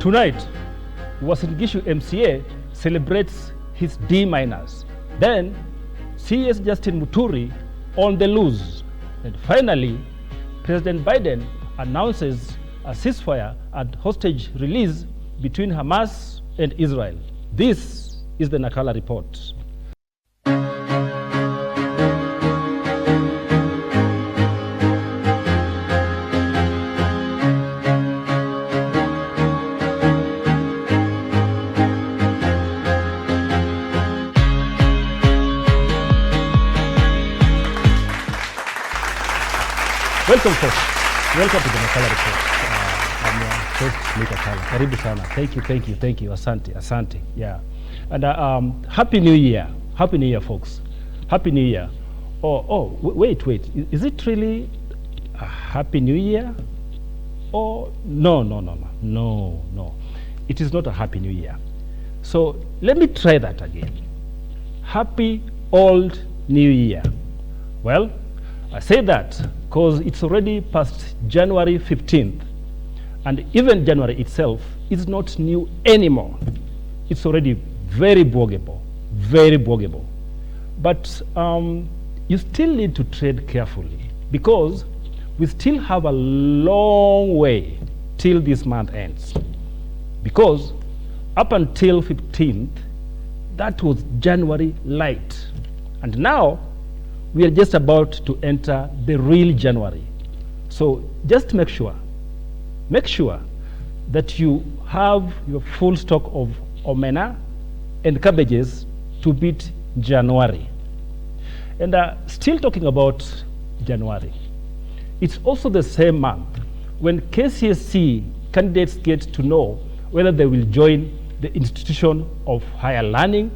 Tonight, Uasin Gishu MCA celebrates his D-. Then, CS Justin Muturi on the loose. And finally, President Biden announces a ceasefire and hostage release between Hamas and Israel. This is the Nakala report. Welcome, folks. Welcome to the Nakala report. I'm your host, Nakala. Karibu sana. Thank you. Asante. Yeah. And Happy New Year. Happy New Year, folks. Happy New Year. Wait. Is it really a Happy New Year? Oh, no. It is not a Happy New Year. So let me try that again. Happy Old New Year. Well, I say that because it's already past January 15th, and even January itself is not new anymore. It's already very boggable. But you still need to tread carefully, because we still have a long way till this month ends. Because up until 15th, that was January light. And now, we are just about to enter the real January. So just make sure that you have your full stock of omena and cabbages to beat January. And still talking about January, it's also the same month when KCSE candidates get to know whether they will join the institution of higher learning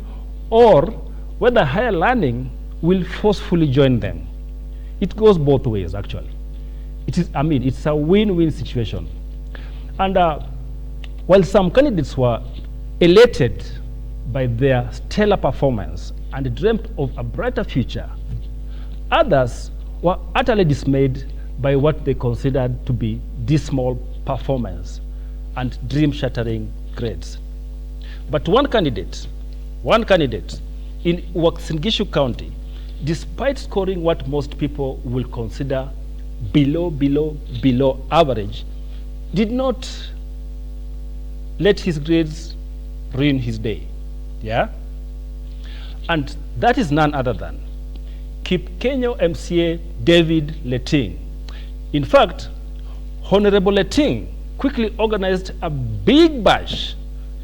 or whether higher learning will forcefully join them. It goes both ways, actually. It's a win-win situation. And while some candidates were elated by their stellar performance and dreamt of a brighter future, others were utterly dismayed by what they considered to be dismal performance and dream-shattering grades. But one candidate in Uasin Gishu County, despite scoring what most people will consider below average, did not let his grades ruin his day. Yeah? And that is none other than Kipkenyo MCA David Leting. In fact, Honorable Leting quickly organized a big bash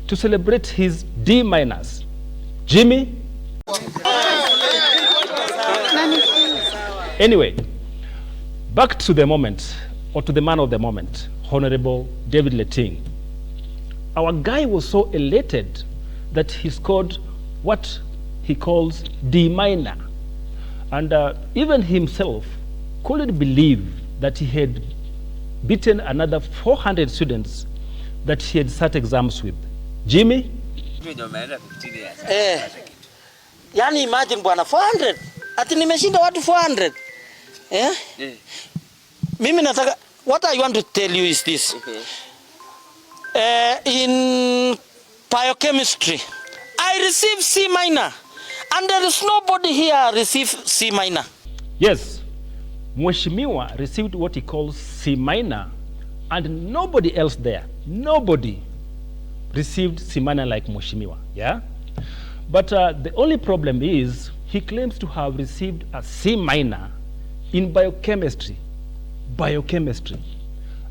to celebrate his D-. Jimmy? Anyway, back to the moment, or to the man of the moment, Honorable David Leting. Our guy was so elated that he scored what he calls D-. And even himself couldn't believe that he had beaten another 400 students that he had sat exams with. Jimmy? Yani imagine bwana 400. Ati nimeshinda watu 400. Yeah? Mimi nataka, what I want to tell you is this. In biochemistry, I received C-, and there is nobody here received C-. Yes, Mheshimiwa received what he calls C-, and nobody else there, nobody received C- like Mheshimiwa, yeah? But the only problem is he claims to have received a C- in biochemistry,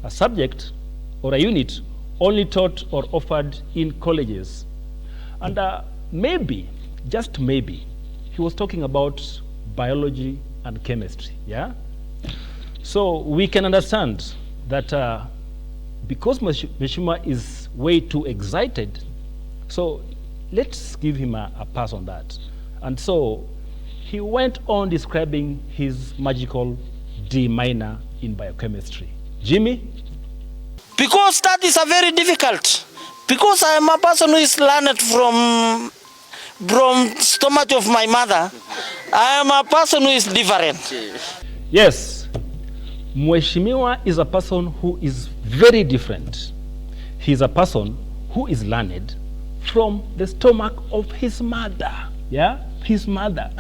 a subject or a unit only taught or offered in colleges. And maybe, just maybe, he was talking about biology and chemistry, yeah? So we can understand that because Mheshimiwa is way too excited, so let's give him a pass on that. And so he went on describing his magical D- in biochemistry. Jimmy? Because that is a very difficult. Because I am a person who is learned from stomach of my mother. I am a person who is different. Yes, Mheshimiwa is a person who is very different. He he's a person who is learned from the stomach of his mother. Yeah, his mother.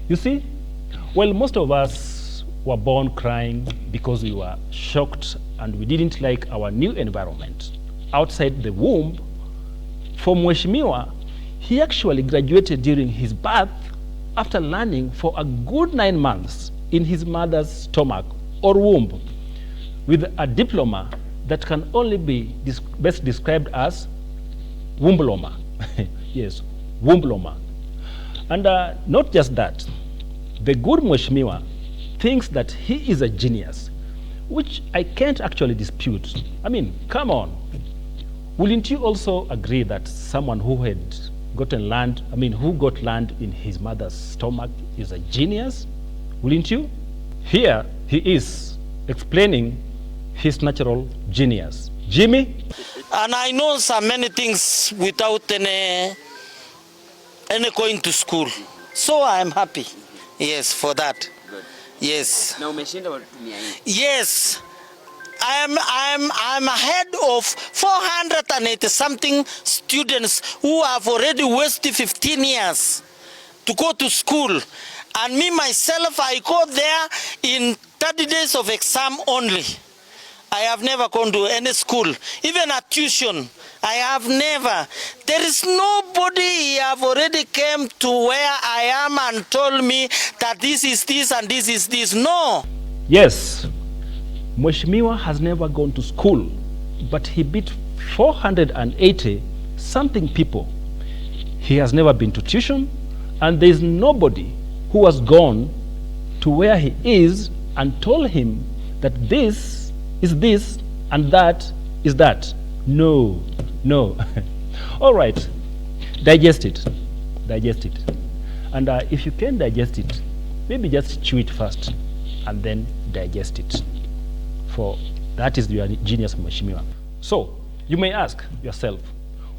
You see, well, most of us were born crying because we were shocked and we didn't like our new environment. Outside the womb, for Mheshimiwa, he actually graduated during his birth after learning for a good 9 months in his mother's stomach or womb with a diploma that can only be best described as wombloma. Yes, wombloma. And not just that, the good Mheshimiwa thinks that he is a genius, which I can't actually dispute. I mean, come on. Wouldn't you also agree that someone who had gotten land, who got land in his mother's stomach is a genius? Wouldn't you? Here he is explaining his natural genius. Jimmy? And I know so many things without any going to school. So I am happy. Yes, for that. Good. Yes. Na umeshinda watumia hii. Yes. I'm ahead of 480 something students who have already wasted 15 years to go to school. And me myself, I go there in 30 days of exam only. I have never gone to any school, even a tuition. I have never. There is nobody have already came to where I am and told me that this is this and this is this. No. Yes, Mheshimiwa has never gone to school, but he beat 480 something people. He has never been to tuition, and there is nobody who has gone to where he is and told him that this is this and that is that. No, no. All right, digest it, digest it. And if you can digest it, maybe just chew it first and then digest it. For that is your genius, Mheshimiwa. So you may ask yourself,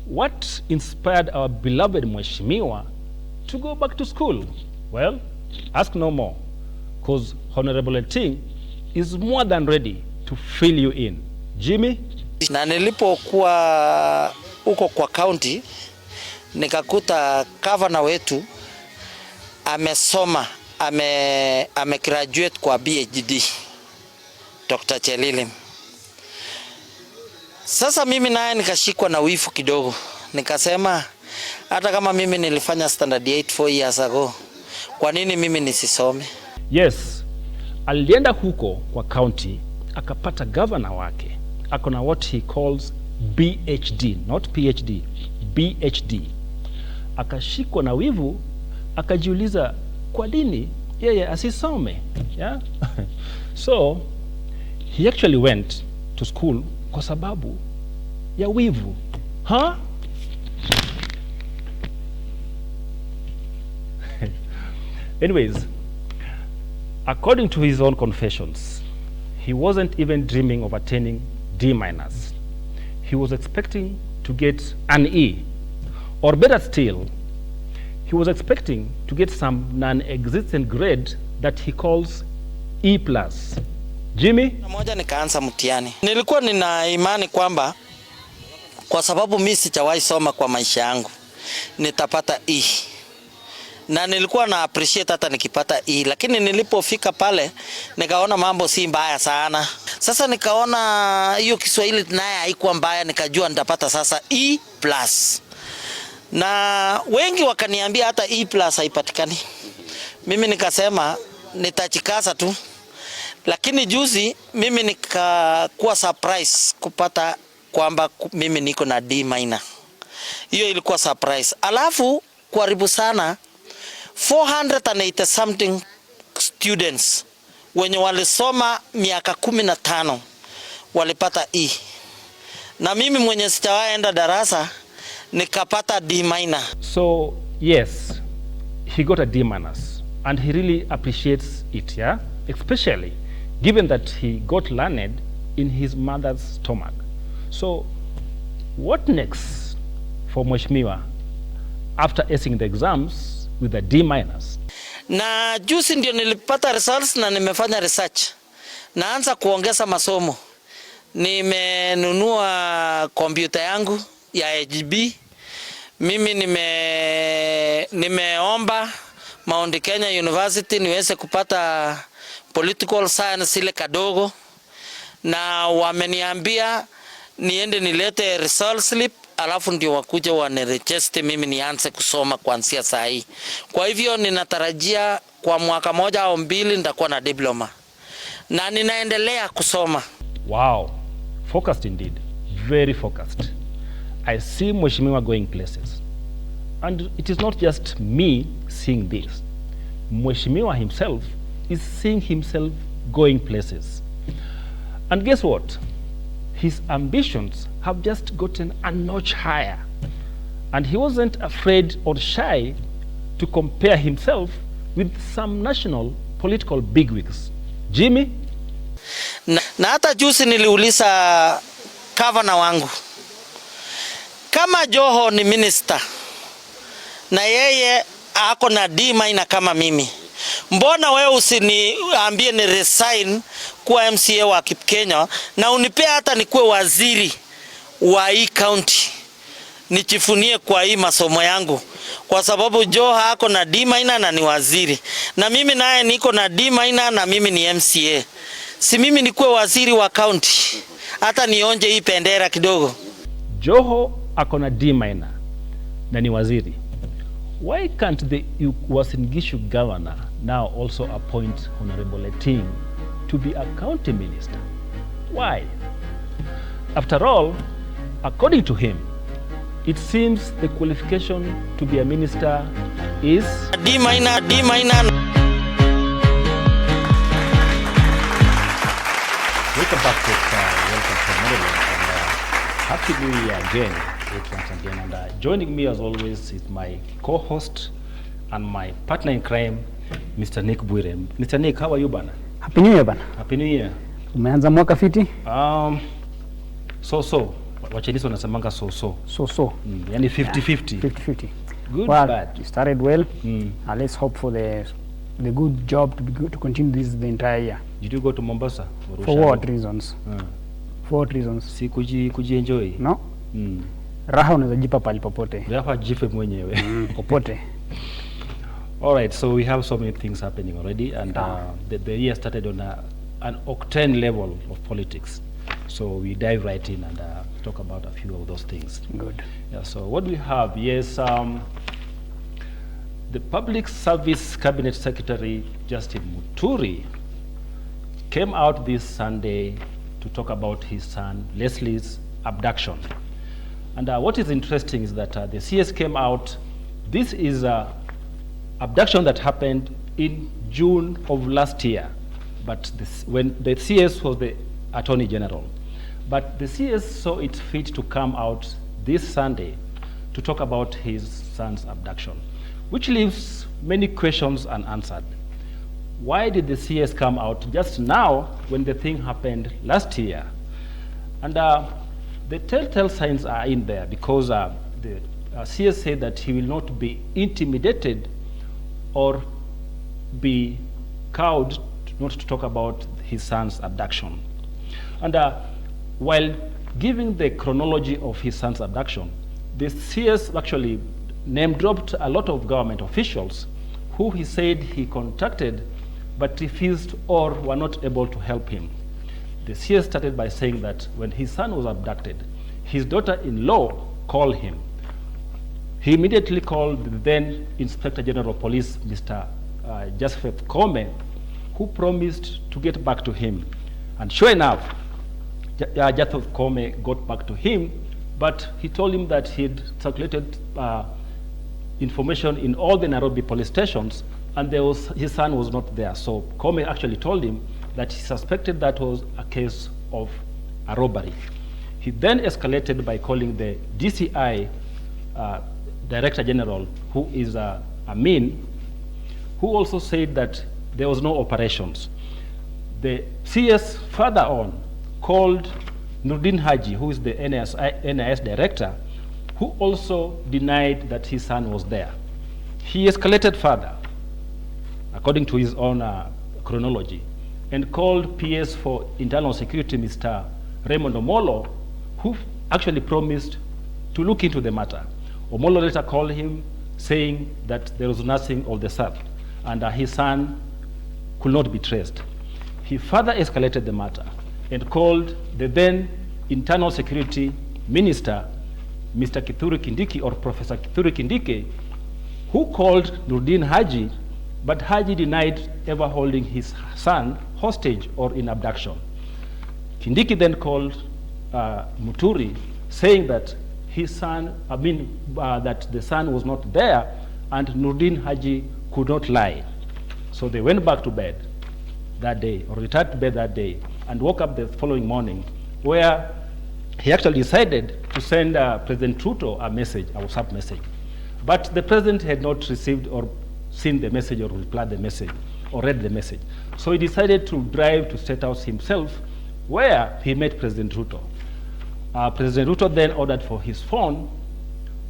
what inspired our beloved Mheshimiwa to go back to school? Well, ask no more, because Honorable Ting is more than ready to fill you in. Jimmy? Na nilipokuwa huko kwa county, nikakuta governor wetu amesoma, graduate kwa PhD, Dr. Chelili. Sasa mimi naye nikashikwa na wifu kidogo. Nikasema hata kama mimi nilifanya standard 8 4 years ago, kwa nini mimi nisisome? Yes, alienda huko kwa county akapata governor wake akona what he calls BHD, not PhD, BHD. Akashikwa na wivu, akajiuliza kwa nini yeye asisome, yeah? So he actually went to school kwa sababu ya wivu. Huh? Anyways, according to his own confessions, he wasn't even dreaming of attaining D-. He was expecting to get an E, or better still, he was expecting to get some non-existent grade that he calls E+. Jimmy? Moja nikaanza mtihani. Nilikuwa nina imani kwamba kwa sababu mimi sijawahi soma kwa maisha yangu nitapata E. Na nilikuwa na appreciate hata nikipata E, lakini nilipofika pale nikaona mambo si mbaya sana. Sasa nikaona hiyo Kiswahili naye haikuwa mbaya, nikajua nitapata sasa E+. Na wengi wakaniambia hata E+ haipatikani. Mimi nikasema nitajikaza tu. Lakini juzi mimi nikakuwa surprise kupata kwamba mimi niko na D-. Hiyo ilikuwa surprise. Alafu karibu sana 480 something students wenye walisoma miaka 15 walipata E. Na mimi mwenye sijawaenda darasa nikapata D-. So yes, he got a D- and he really appreciates it, yeah? Especially given that he got learned in his mother's stomach. So what next for Mheshimiwa after acing the exams with a D-? Na juzi ndio nilipata results na nimefanya research. Naanza kuongeza masomo. nimenunua kompyuta yangu ya HB. Mimi nimeomba Mount Kenya University niweze kupata political science ile kadogo, na wameniambia niende nilete result slip, alafu ndio wakuje waniregister mimi nianze kusoma kuanzia saa hii. Kwa hivyo ninatarajia kwa mwaka moja au mbili nitakuwa na diploma na ninaendelea kusoma. Wow, focused indeed, very focused. I see Mheshimiwa going places, and it is not just me seeing this. Mheshimiwa himself is seeing himself going places. And guess what? His ambitions have just gotten a notch higher, and he wasn't afraid or shy to compare himself with some national political bigwigs. Jimmy? Na hata juzi niliuliza governor wangu, kama Joho ni minister na yeye ako na D minor kama mimi, mbona wewe usiniambie ni resign kuwa MCA wa Kipkenyo na unipea hata nikuwe waziri wa hii county, nichifunie kwa hii masomo yangu, kwa sababu Joho ako na D minor na ni waziri, na mimi naye niko na D minor na mimi ni MCA. Si mimi nikuwe waziri wa county, hata nionje hii pendera kidogo. Joho ako na D minor na ni waziri. Why can't the Uasin Gishu governor now also appoint Honorable Eting to be a county minister? Why? After all, according to him, it seems the qualification to be a minister is D minor, D minor. Welcome back to Maryland, and Happy New Year again, once again. And joining me as always is my co-host and my partner in crime, Mr. Nick Bwire. Mr. Nick, how are you, bana? Happy New Year, bana. Happy New Year. Umeanza mwaka fiti? So. Wachinisi wanasemanga so. Yani 50-50. 50-50. Good, well, bad. You started well. Let's hope for the good job to continue this the entire year. Did you go to Mombasa? For what reasons? For what reasons? Si kuji-enjoy? No. Raha unaweza jipa pali popote. Raha jipe mwenyewe. Popote. All right, so we have so many things happening already, and the year started on an octane level of politics. So we dive right in and talk about a few of those things. Good. Yeah, so what we have, yes, the Public Service Cabinet Secretary, Justin Muturi, came out this Sunday to talk about his son, Leslie's abduction. And what is interesting is that the CS came out, this is an abduction that happened in June of last year, but when the CS was the Attorney General. But the CS saw it fit to come out this Sunday to talk about his son's abduction, which leaves many questions unanswered. Why did the CS come out just now when the thing happened last year? And the telltale signs are in there, because the CS said that he will not be intimidated or be cowed not to talk about his son's abduction. And while giving the chronology of his son's abduction, the CS actually name-dropped a lot of government officials who he said he contacted but refused or were not able to help him. The CS started by saying that when his son was abducted, his daughter-in-law called him. He immediately called the then Inspector General of Police, Mr. Joseph Kome, who promised to get back to him. And sure enough, Joseph Kome got back to him, but he told him that he'd circulated information in all the Nairobi police stations, and his son was not there. So Kome actually told him that he suspected that was a case of a robbery. He then escalated by calling the DCI Director General, who is Amin, who also said that there was no operations. The CS further on called Nurdin Haji, who is the NIS director, who also denied that his son was there. He escalated further, according to his own chronology, and called PS for Internal Security, Mr. Raymond Omolo, who actually promised to look into the matter. Omolo later called him saying that there was nothing of the sort, and his son could not be traced. He further escalated the matter and called the then Internal Security Minister, Mr. Kithure Kindiki, or Professor Kithure Kindiki, who called Nurdin Haji, but Haji denied ever holding his son hostage or in abduction. Kindiki then called Muturi, saying that his son, that the son was not there, and Nurdin Haji could not lie. So they went back to bed that day, or returned to bed that day, and woke up the following morning, where he actually decided to send President Ruto a message, a WhatsApp message. But the president had not received or seen the message or replied the message or read the message. So he decided to drive to State House himself, where he met President Ruto. President Ruto then ordered for his phone,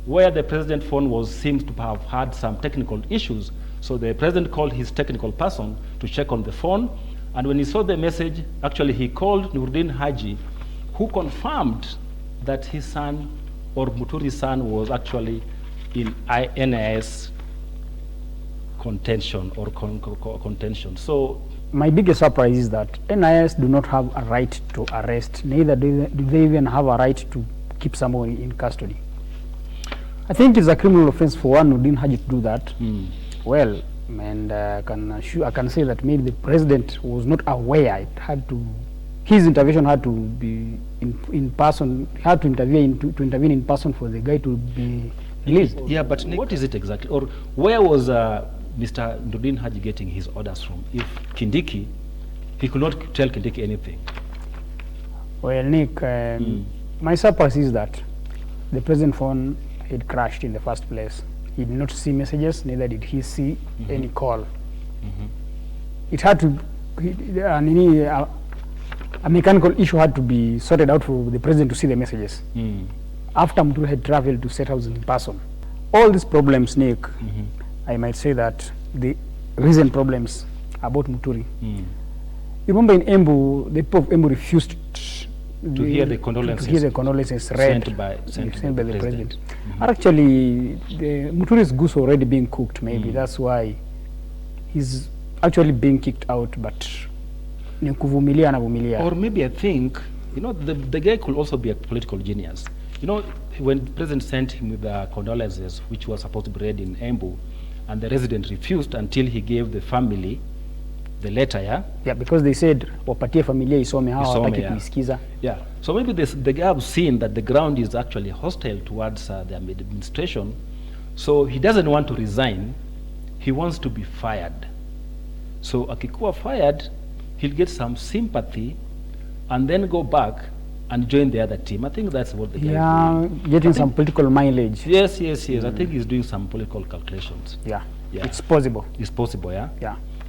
where the president's phone seems to have had some technical issues. So the president called his technical person to check on the phone, and when he saw the message, actually he called Nurdin Haji, who confirmed that his son, or Muturi's son, was actually in NIS contention or contention. So my biggest surprise is that NIS do not have a right to arrest, neither do they even have a right to keep someone in custody. I think it's a criminal offense for one Nurdin Haji to do that. Well, and I can say that maybe the president was not aware. His intervention had to be in person. He had to intervene in person for the guy to be released. Yeah, but what is it exactly? Or where was Mr. Nurdin Haji getting his orders from? If Kindiki, he could not tell Kindiki anything. Well, Nick, my surprise is that the president's phone had crashed in the first place. He did not see messages, neither did he see any call. It had to, a mechanical issue had to be sorted out for the president to see the messages. After Muturi had traveled to State House in person. All these problems, Nick, I might say that the recent problems about Muturi. You remember in Embu, the people of Embu refused to hear the condolences, read sent by the president. Actually, the Muturi's goose already being cooked. Maybe that's why he's actually being kicked out. But or maybe I think, you know, the guy could also be a political genius. You know, when the president sent him with the condolences, which was supposed to be read in Embu, and the resident refused until he gave the family the letter, yeah, because they said wapatie familia isome hawa hawataki kuisikiza. Yeah, so maybe the guy has seen that the ground is actually hostile towards the administration, so he doesn't want to resign. He wants to be fired. So akikuwa fired, he'll get some sympathy and then go back and join the other team. I think that's what the guy is doing. Getting some political mileage. Yes. I think he's doing some political calculations. Yeah. It's possible. It's possible, yeah?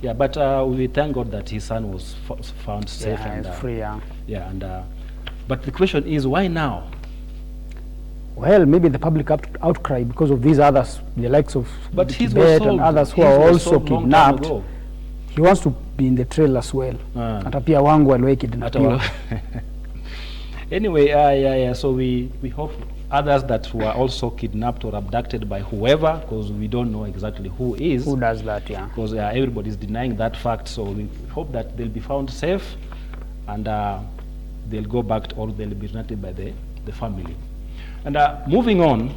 Yeah, but we thank God that his son was found safe and free, but the question is, why now? Well, maybe the public outcry because of these others, the likes of Tibet and others who are also kidnapped. He wants to be in the trail as well. Atapia wangu aliwahi kidnapiwa. Anyway, so we hope others that were also kidnapped or abducted by whoever, because we don't know exactly who does that, because everybody is denying that fact. So we hope that they'll be found safe and they'll go back or they'll be reunited by the family. And moving on,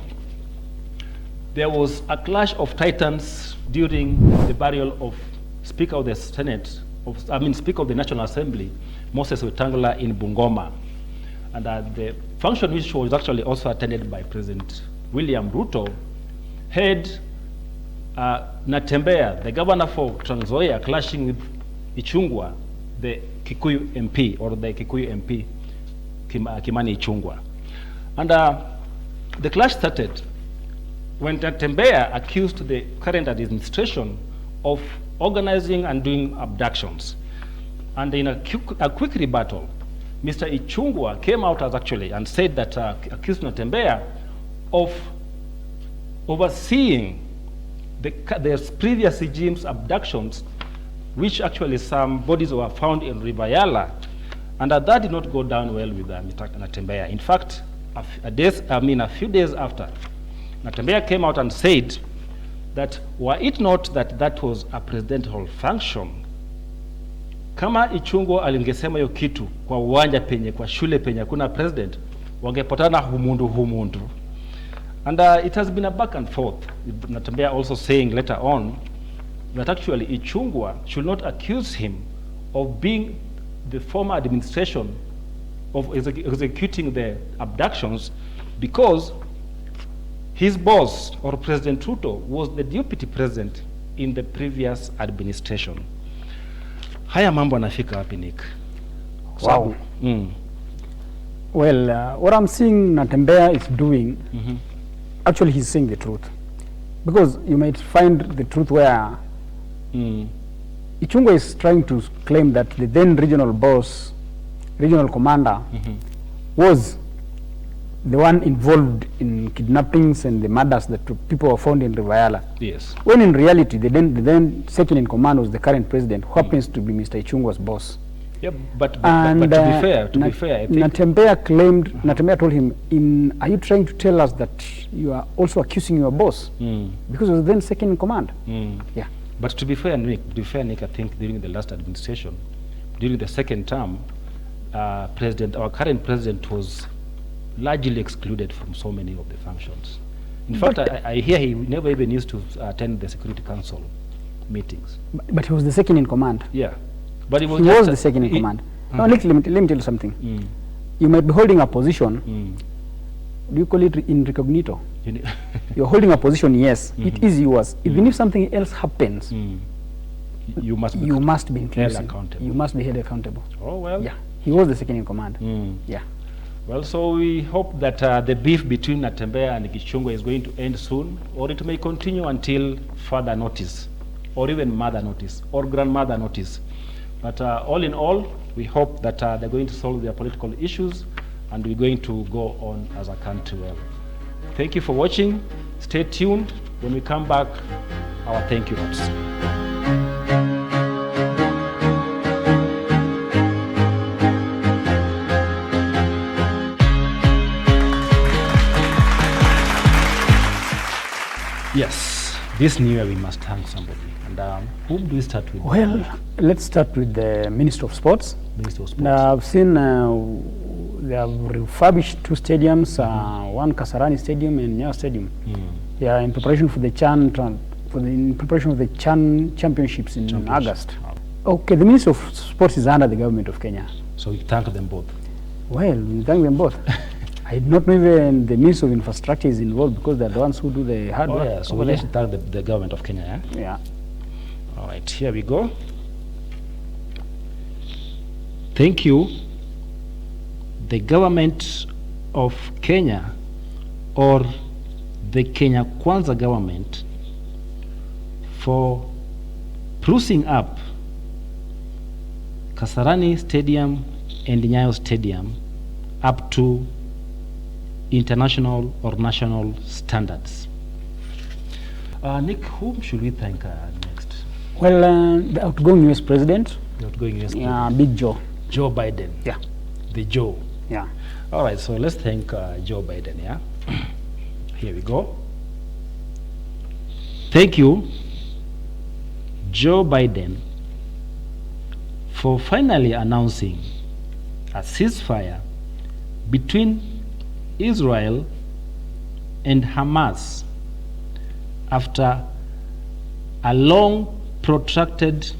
there was a clash of titans during the burial of Speaker of the Senate, Speaker of the National Assembly, Moses Wetangula, in Bungoma. And the function, which was actually also attended by President William Ruto, had Natembeya, the governor for Trans Nzoia, clashing with Ichung'wah, the Kikuyu MP, or the Kikuyu MP, Kimani Ichung'wah. And the clash started when Natembeya accused the current administration of organizing and doing abductions. And in a quick rebuttal, Mr. Ichung'wah came out and said that accused Natembeya of overseeing the previous regime's abductions, which actually some bodies were found in River Yala, And that did not go down well with Mr. Natembeya. In fact, a few days after, Natembeya came out and said that were it not that that was a presidential function, kama Ichung'wa alingesema hiyo kitu kwa uwanja penye, kwa shule penye hakuna president, wangepatana humundu. And it has been a back and forth, with Natembeya also saying later on that actually Ichung'wa should not accuse him of being the former administration of executing the abductions, because his boss, or President Ruto, was the deputy president in the previous administration. Haya mambo anafika wapi, Nick? Wow. Well, what I'm seeing Natembeya is doing, actually he's saying the truth. Because you might find the truth where Ichung'wa is trying to claim that the then regional boss, regional commander, was the one involved in kidnappings and the murders that people were found in Rivayala. Yes. When in reality, the then second in command was the current president, who happens to be Mr. Ichung'wa's boss. Yeah, but to be fair, I think Natembeya told him, are you trying to tell us that you are also accusing your boss? Because he was then second in command. Yeah. But to be fair, Nick, I think during the last administration, during the second term, our current president was largely excluded from so many of the functions. In fact, I hear he never even used to attend the Security Council meetings. But he was the second in command. Yeah. But he was the second in command. Now, Nick, let me tell you something. You might be holding a position. Do you call it in recognito? You're holding a position, yes. It is yours. Even if something else happens, you must be held accountable. You must be held accountable. Oh, well. Yeah. He was the second in command. Yeah. Well, so we hope that the beef between Natembeya and Ichung'wa is going to end soon, or it may continue until further notice, or even mother notice, or grandmother notice. But all in all, we hope that they're going to solve their political issues, and we're going to go on as a country well. Thank you for watching. Stay tuned. When we come back, our thank you notes. Yes, this new year we must thank somebody. And whom do we start with? Well, let's start with the Minister of Sports. Minister of Sports. Now, I've seen they have refurbished two stadiums, one Kasarani Stadium and Nyayo Stadium. Yeah, in preparation for the CHAN championships in August. Okay, the Minister of Sports is under the government of Kenya. So we thank them both. Well, we thank them both. I did not know even the Minister of Infrastructure is involved, because they're the ones who do the hard work. Yeah, so we just thank the government of Kenya, yeah? Yeah. All right, here we go. Thank you, the government of Kenya, or the Kenya Kwanza government, for sprucing up Kasarani Stadium and Nyayo Stadium up to international or national standards. Nick, whom should we thank next? Well, the outgoing US president. The outgoing US president. Big Joe. Joe Biden. Yeah. The Joe. Yeah. All right, so let's thank Joe Biden, yeah? Here we go. Thank you, Joe Biden, for finally announcing a ceasefire between Israel and Hamas after a long protracted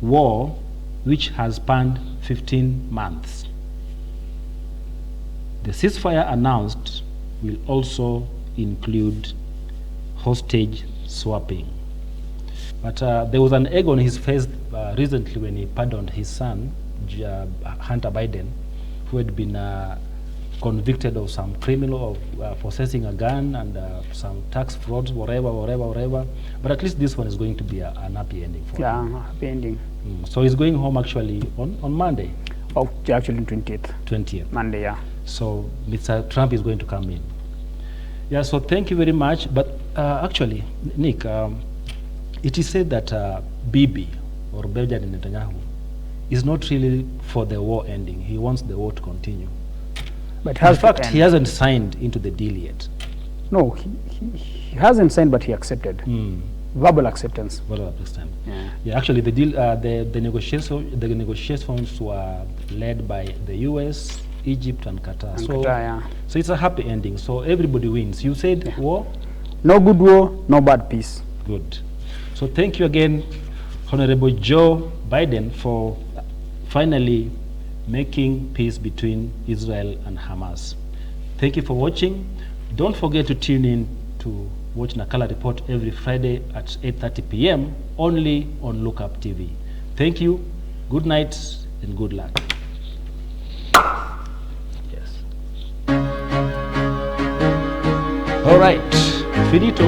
war which has spanned 15 months. The ceasefire announced will also include hostage swapping. But there was an egg on his face recently when he pardoned his son, Hunter Biden, who had been convicted of some criminal of possessing a gun and some tax frauds, whatever. But at least this one is going to be an happy ending for him. Yeah, happy ending. So he's going home actually on Monday. Oh, actually 20th. 20th. Monday, yeah. So Mr. Trump is going to come in. Yeah, so thank you very much. But actually, Nick, it is said that Bibi, or Benjamin Netanyahu, is not really for the war ending. He wants the war to continue. But In fact, he hasn't signed into the deal yet. No, he hasn't signed, but he accepted. Verbal acceptance. What about this time? Yeah. Yeah, actually, the deal, the negotiations were led by the U.S., Egypt, and Qatar. And So, Qatar, yeah. so it's a happy ending. So everybody wins. You said war? No good war, no bad peace. Good. So thank you again, Honorable Joe Biden, for finally making peace between Israel and Hamas. Thank you for watching. Don't forget to tune in to watch Nakala Report every Friday at 8:30 p.m. only on Lookup TV. Thank you, good night, and good luck. Yes. All right, finito.